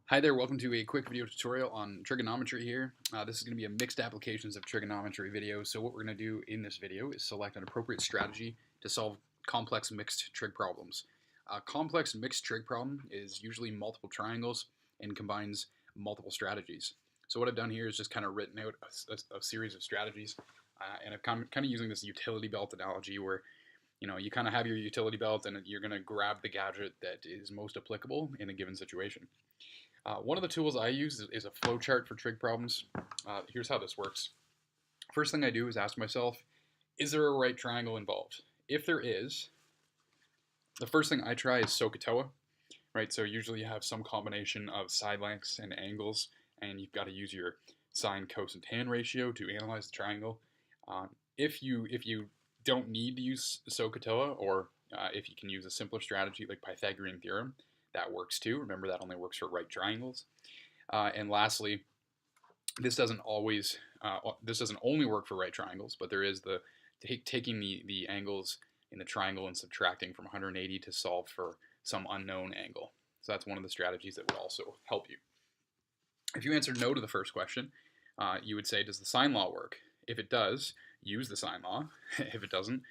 Hi there, welcome to a quick video tutorial on trigonometry here. This is going to be a mixed applications of trigonometry video. So what we're going to do in this video is select an appropriate strategy to solve complex mixed trig problems. A complex mixed trig problem is usually multiple triangles and combines multiple strategies. So what I've done here is just kind of written out a series of strategies, and I'm kind of using this utility belt analogy where you kind of have your utility belt and you're going to grab the gadget that is most applicable in a given situation. One of the tools I use is a flowchart for trig problems. Here's how this works. First thing I do is ask myself, is there a right triangle involved? If there is, the first thing I try is SOHCAHTOA, right? So usually you have some combination of side lengths and angles, and you've got to use your sine, cos, and tan ratio to analyze the triangle. If you don't need to use SOHCAHTOA, or if you can use a simpler strategy like Pythagorean theorem, that works too. Remember, that only works for right triangles. And lastly, this doesn't only work for right triangles, but there is the taking the angles in the triangle and subtracting from 180 to solve for some unknown angle. So that's one of the strategies that would also help you. If you answered no to the first question, you would say, does the sine law work? If it does, use the sine law. If it doesn't,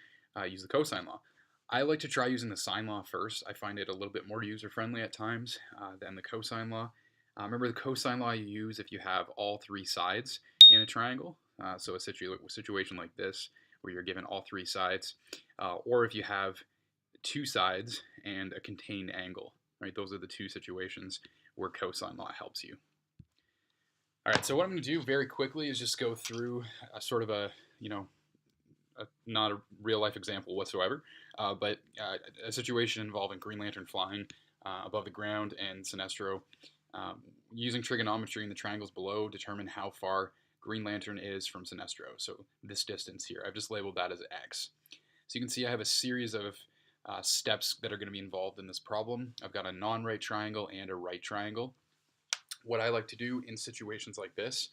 use the cosine law. I like to try using the sine law first. I find it a little bit more user-friendly at times than the cosine law. Remember, the cosine law you use if you have all three sides in a triangle. So a situation like this, where you're given all three sides, or if you have two sides and a contained angle. Right? Those are the two situations where cosine law helps you. All right, so what I'm going to do very quickly is just go through a sort of not a real life example whatsoever, but a situation involving Green Lantern flying above the ground and Sinestro. Using trigonometry in the triangles below, determine how far Green Lantern is from Sinestro. So this distance here, I've just labeled that as x. So you can see I have a series of steps that are going to be involved in this problem. I've got a non-right triangle and a right triangle. What I like to do in situations like this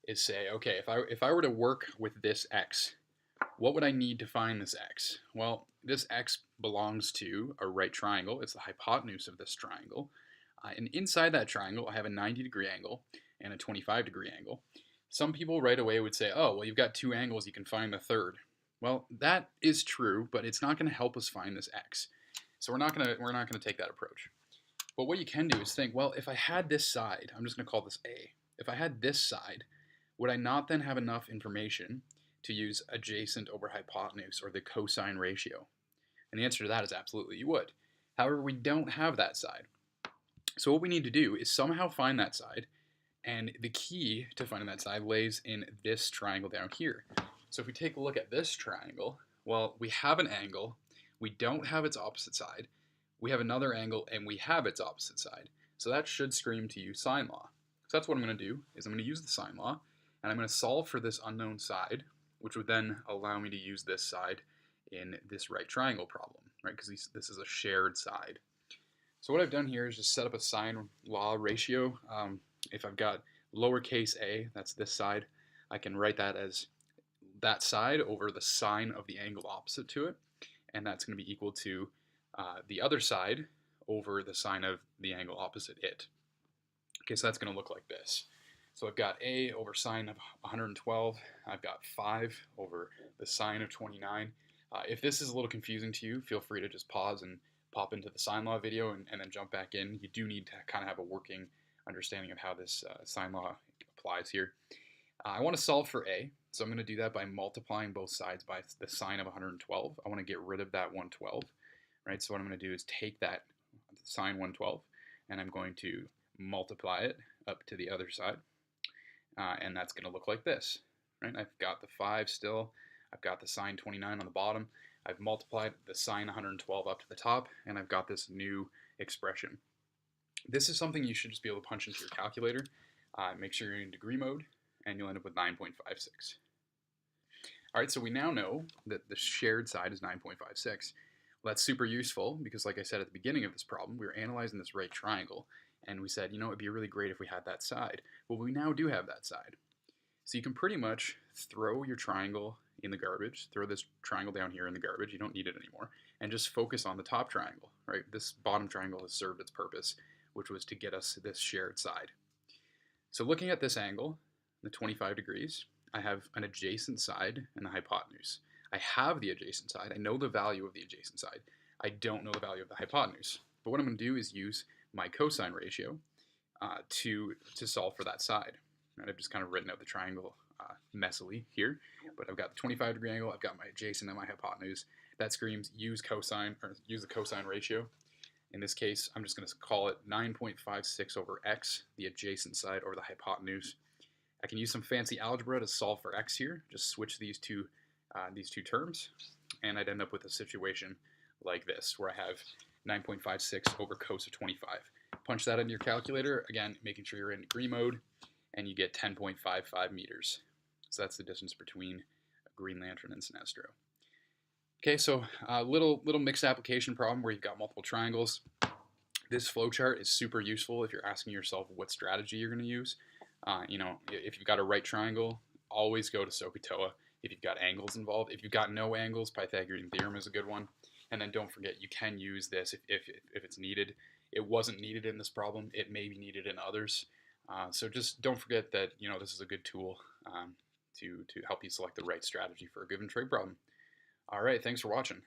is say, okay, if I were to work with this x, what would I need to find this x? Well, this x belongs to a right triangle. It's the hypotenuse of this triangle. And inside that triangle, I have a 90-degree angle and a 25-degree angle. Some people right away would say, oh, well, you've got two angles, you can find the third. Well, that is true, but it's not going to help us find this x. So we're not going to take that approach. But what you can do is think, well, if I had this side, I'm just going to call this A. If I had this side, would I not then have enough information to use adjacent over hypotenuse, or the cosine ratio? And the answer to that is absolutely you would. However, we don't have that side. So what we need to do is somehow find that side, and the key to finding that side lays in this triangle down here. So if we take a look at this triangle, well, we have an angle, we don't have its opposite side, we have another angle, and we have its opposite side. So that should scream to you sine law. So that's what I'm going to do, is I'm going to use the sine law, and I'm going to solve for this unknown side, which would then allow me to use this side in this right triangle problem, right? Because this is a shared side. So what I've done here is just set up a sine law ratio. If I've got lowercase a, that's this side, I can write that as that side over the sine of the angle opposite to it, and that's going to be equal to the other side over the sine of the angle opposite it. Okay, so that's going to look like this. So I've got a over sine of 112. I've got 5 over the sine of 29. If this is a little confusing to you, feel free to just pause and pop into the sine law video and then jump back in. You do need to kind of have a working understanding of how this sine law applies here. I want to solve for a, so I'm going to do that by multiplying both sides by the sine of 112. I want to get rid of that 112, right? So what I'm going to do is take that sine 112, and I'm going to multiply it up to the other side. And that's going to look like this, right? I've got the 5 still. I've got the sine 29 on the bottom. I've multiplied the sine 112 up to the top, and I've got this new expression. This is something you should just be able to punch into your calculator. Make sure you're in degree mode, and you'll end up with 9.56. All right, so we now know that the shared side is 9.56. Well, that's super useful because, like I said at the beginning of this problem, we were analyzing this right triangle, and we said, it'd be really great if we had that side. Well, we now do have that side. So you can pretty much throw your triangle in the garbage, throw this triangle down here in the garbage, you don't need it anymore, and just focus on the top triangle, right? This bottom triangle has served its purpose which was to get us this shared side. So looking at this angle, the 25 degrees, I have an adjacent side and the hypotenuse. I have the adjacent side. I know the value of the adjacent side. I don't know the value of the hypotenuse. But what I'm going to do is use my cosine ratio to solve for that side. And I've just kind of written out the triangle messily here, but I've got the 25 degree angle, I've got my adjacent and my hypotenuse. That screams use cosine, or use the cosine ratio. In this case, I'm just going to call it 9.56 over x, the adjacent side, over the hypotenuse. I can use some fancy algebra to solve for x here. Just switch these two terms, and I'd end up with a situation like this, where I have 9.56 over cos of 25. Punch that into your calculator, again, making sure you're in degree mode, and you get 10.55 meters. So that's the distance between Green Lantern and Sinestro. Okay, so a little mixed application problem where you've got multiple triangles. This flowchart is super useful if you're asking yourself what strategy you're going to use. If you've got a right triangle, always go to SOHCAHTOA. If you've got angles involved, if you've got no angles, Pythagorean theorem is a good one. And then don't forget, you can use this if it's needed. It wasn't needed in this problem. It may be needed in others. So just don't forget that this is a good tool to help you select the right strategy for a given trig problem. All right, thanks for watching.